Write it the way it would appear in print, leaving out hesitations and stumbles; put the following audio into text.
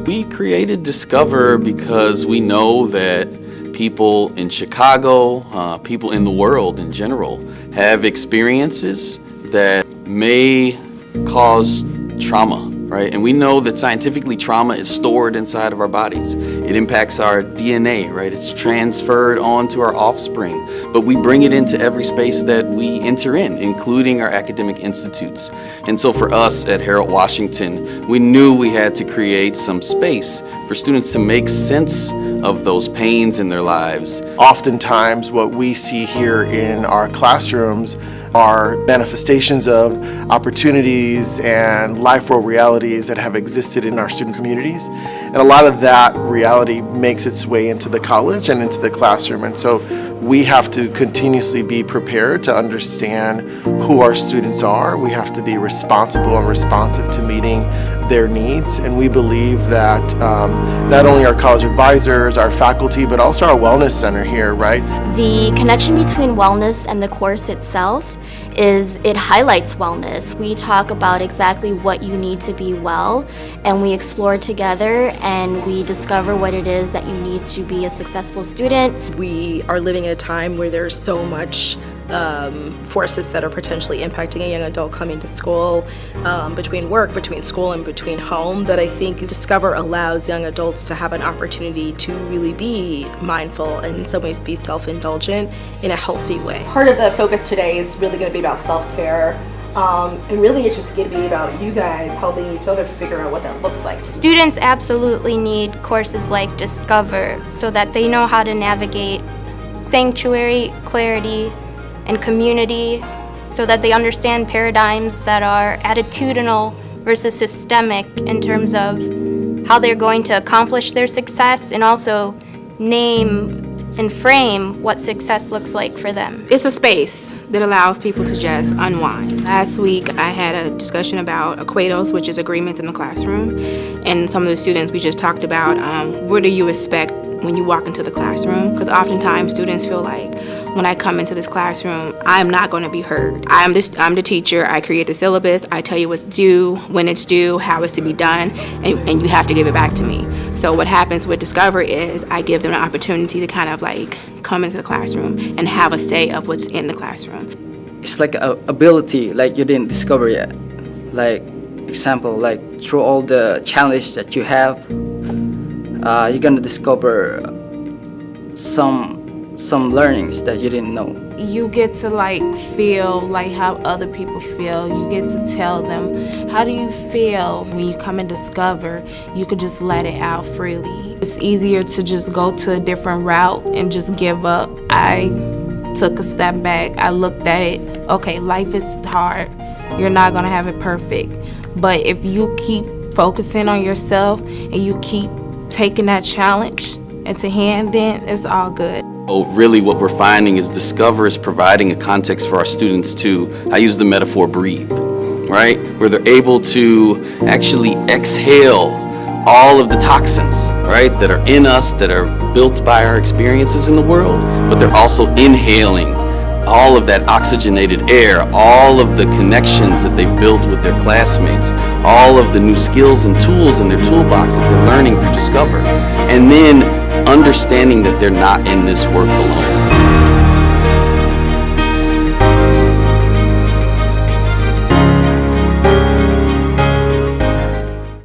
We created Discover because we know that people in Chicago, people in the world in general, have experiences that may cause trauma, right? And we know that scientifically trauma is stored inside of our bodies. It impacts our DNA, right? It's transferred onto our offspring, but we bring it into every space that we enter in, including our academic institutes. And so for us at Harold Washington, we knew we had to create some space for students to make sense of those pains in their lives. Oftentimes what we see here in our classrooms are manifestations of opportunities and life world realities that have existed in our student communities. And a lot of that reality makes its way into the college and into the classroom. And so we have to continuously be prepared to understand who our students are. We have to be responsible and responsive to meeting their needs. And we believe that not only our college advisors, our faculty, but also our wellness center here, right? The connection between wellness and the course itself is it highlights wellness. We talk about exactly what you need to be well, and we explore together and we discover what it is that you need to be a successful student. We are living at a time where there's so much forces that are potentially impacting a young adult coming to school, between work, between school, and between home, that I think Discover allows young adults to have an opportunity to really be mindful and in some ways be self-indulgent in a healthy way. Part of the focus today is really going to be about self-care. And really it's just going to be about you guys helping each other figure out what that looks like. Students absolutely need courses like Discover so that they know how to navigate sanctuary, clarity, and community, so that they understand paradigms that are attitudinal versus systemic in terms of how they're going to accomplish their success and also name and frame what success looks like for them. It's a space that allows people to just unwind. Last week I had a discussion about ACQUATOS, which is agreements in the classroom, and some of the students, we just talked about what do you expect when you walk into the classroom, because oftentimes students feel like when I come into this classroom, I'm not going to be heard. I'm the teacher, I create the syllabus, I tell you what's due, when it's due, how it's to be done, and you have to give it back to me. So what happens with Discover is I give them an opportunity to kind of like come into the classroom and have a say of what's in the classroom. It's like an ability like you didn't discover yet. Like example, like through all the challenges that you have, you're gonna discover some learnings that you didn't know. You get to like feel like how other people feel. You get to tell them, how do you feel when you come and Discover? You could just let it out freely. It's easier to just go to a different route and just give up. I took a step back. I looked at it. Okay, life is hard. You're not gonna have it perfect. But if you keep focusing on yourself and you keep taking that challenge into hand, then it's all good. Oh, really what we're finding is Discover is providing a context for our students to, I use the metaphor breathe, right? Where they're able to actually exhale all of the toxins, right, that are in us, that are built by our experiences in the world, but they're also inhaling all of that oxygenated air, all of the connections that they've built with their classmates, all of the new skills and tools in their toolbox that they're learning through Discover, and then understanding that they're not in this work alone.